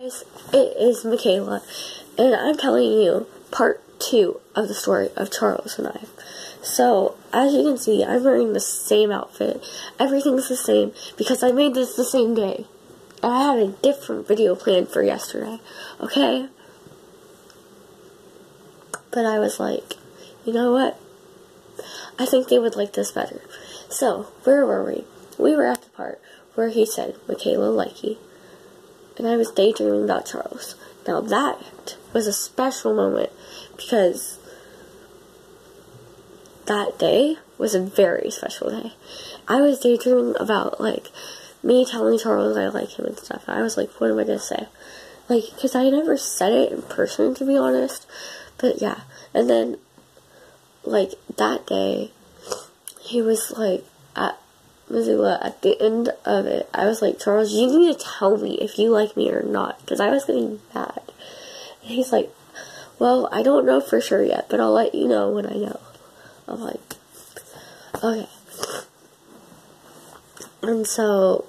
It is Michaela, and I'm telling you part 2 of the story of Charles and I. So, as you can see, I'm wearing the same outfit. Everything's the same, because I made this the same day. And I had a different video planned for yesterday, okay? But I was like, you know what? I think they would like this better. So, where were we? We were at the part where he said, Michaela likey. And I was daydreaming about Charles. Now that was a special moment because that day was a very special day. I was daydreaming about, like, me telling Charles I like him and stuff. I was like, what am I going to say? Like, because I never said it in person, to be honest. But yeah. And then, like, that day, he was like, at Missoula, at the end of it, I was like, Charles, you need to tell me if you like me or not, because I was getting mad. And he's like, well, I don't know for sure yet, but I'll let you know when I know. I'm like, okay. And so,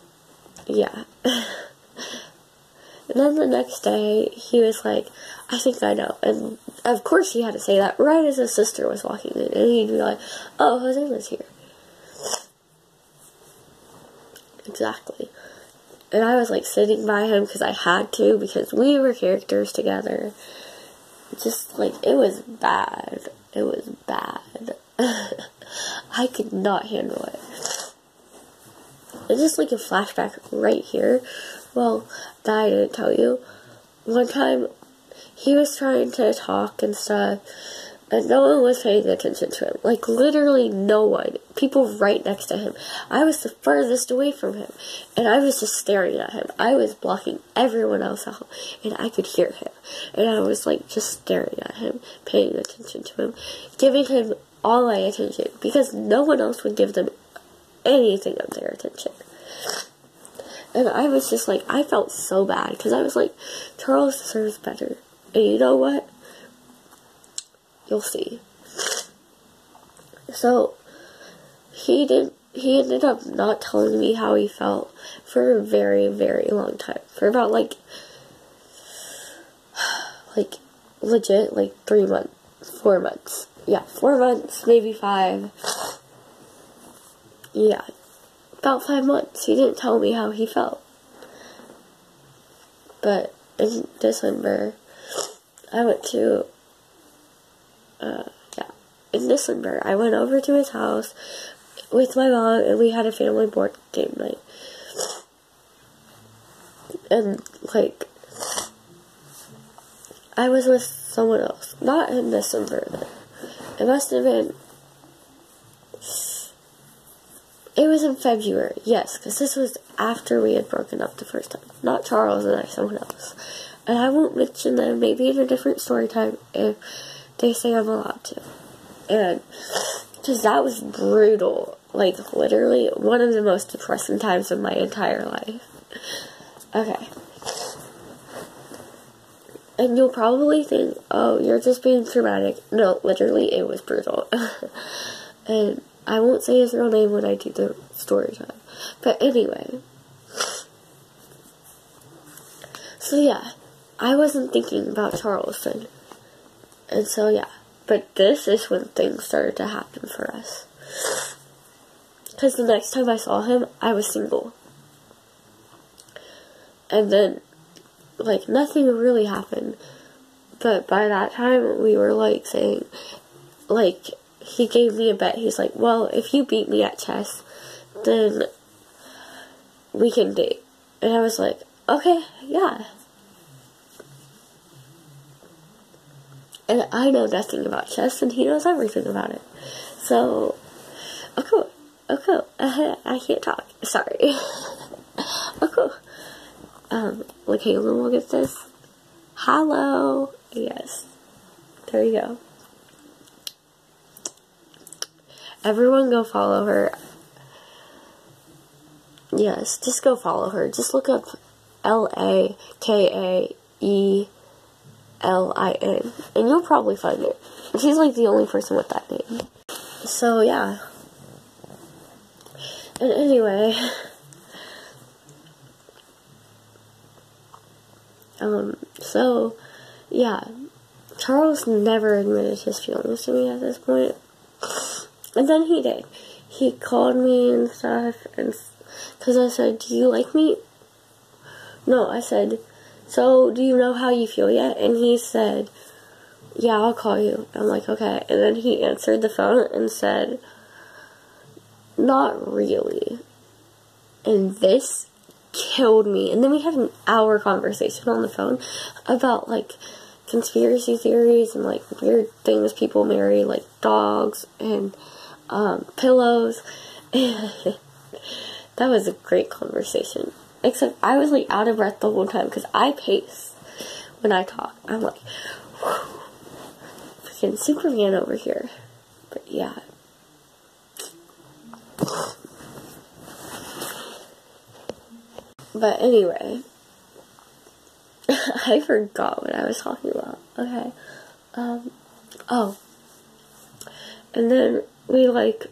yeah. And then the next day, he was like, I think I know. And of course he had to say that right as his sister was walking in. And he'd be like, oh, Hosanna's here. Exactly. And I was like sitting by him because I had to, because we were characters together. Just like, it was bad. It was bad. I could not handle it. It's just like a flashback right here. Well, that I didn't tell you. One time, he was trying to talk and stuff, and no one was paying attention to him. Like, literally no one. People right next to him. I was the furthest away from him, and I was just staring at him. I was blocking everyone else out, and I could hear him. And I was, like, just staring at him, paying attention to him, giving him all my attention, because no one else would give them anything of their attention. And I was just like, I felt so bad, because I was like, Charles deserves better. And you know what? You'll see. So, he ended up not telling me how he felt for a very, very long time. For about, like, legit, like, 3 months, 4 months. Yeah, 4 months, maybe 5. Yeah, about 5 months. He didn't tell me how he felt. But in December, I went to, in December, I went over to his house with my mom, and we had a family board game night. And, like, I was with someone else. Not in December, then. It must have been, it was in February, yes, because this was after we had broken up the first time. Not Charles and I, someone else. And I won't mention them, maybe in a different story time if they say I'm allowed to. And, because that was brutal. Like, literally, one of the most depressing times of my entire life. Okay. And you'll probably think, oh, you're just being dramatic. No, literally, it was brutal. And I won't say his real name when I do the story time. But anyway. So yeah, I wasn't thinking about Charles then. And so yeah. But this is when things started to happen for us. Because the next time I saw him, I was single. And then, like, nothing really happened. But by that time, we were, like, saying, like, he gave me a bet. He's like, well, if you beat me at chess, then we can date. And I was like, okay, yeah. And I know nothing about chess, and he knows everything about it. So, okay. I can't talk. Sorry. Okay. Michaela will get this. Hello. Yes. There you go. Everyone go follow her. Yes, just go follow her. Just look up Lakaelin, and you'll probably find it. She's like the only person with that name. So, yeah. And anyway, So, yeah, Charles never admitted his feelings to me at this point. And then he did. He called me and stuff, and because I said, do you like me? No, I said, so do you know how you feel yet? And he said, yeah, I'll call you. I'm like, okay. And then he answered the phone and said, not really. And this killed me. And then we had an hour conversation on the phone about, like, conspiracy theories and, like, weird things people marry, like dogs and pillows. That was a great conversation. Except I was, like, out of breath the whole time because I pace when I talk. I'm like, whew, freaking Superman over here. But yeah. But anyway, I forgot what I was talking about. Okay. Oh. And then we, like,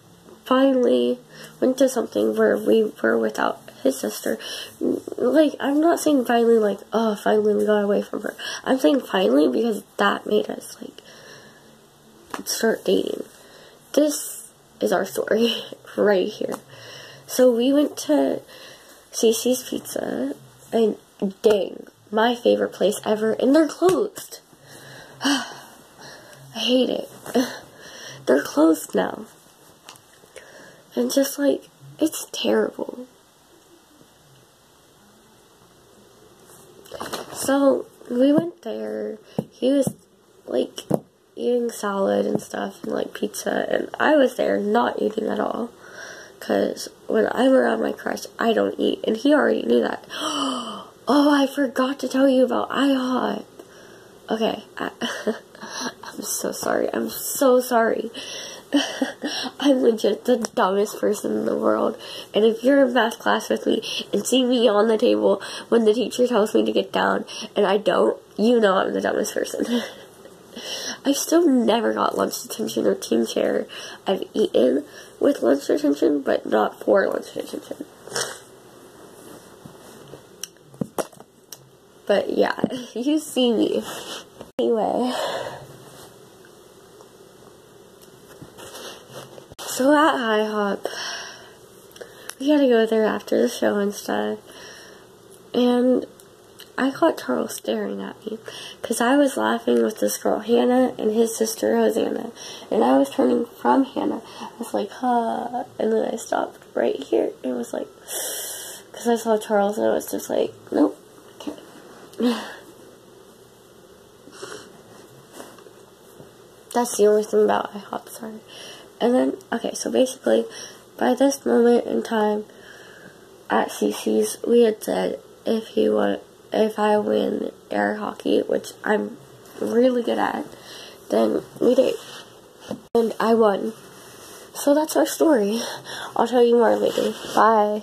finally went to something where we were without his sister. Like, I'm not saying finally, like, oh, finally we got away from her. I'm saying finally because that made us, like, start dating. This is our story right here. So we went to Cece's Pizza, and dang, my favorite place ever, and they're closed. I hate it. They're closed now. And just, like, it's terrible. So, we went there. He was, like, eating salad and stuff, and, like, pizza, and I was there not eating at all. Because when I'm around my crush, I don't eat. And he already knew that. Oh, I forgot to tell you about IHOP. Okay. I'm so sorry. I'm so sorry. I'm legit the dumbest person in the world. And if you're in math class with me and see me on the table when the teacher tells me to get down and I don't, you know I'm the dumbest person. I still never got lunch detention or team chair. I've eaten with lunch detention, but not for lunch detention. But yeah, you see me. Anyway. So at IHOP, we had to go there after the show and stuff. And I caught Charles staring at me because I was laughing with this girl, Hannah, and his sister, Hosanna. And I was turning from Hannah. I was like, huh. And then I stopped right here. It was like, because I saw Charles and I was just like, nope, okay. That's the only thing about IHOP, sorry. And then, okay, so basically, by this moment in time, at CC's, we had said, if I win air hockey, which I'm really good at, then we date. And I won. So that's our story. I'll tell you more later. Bye.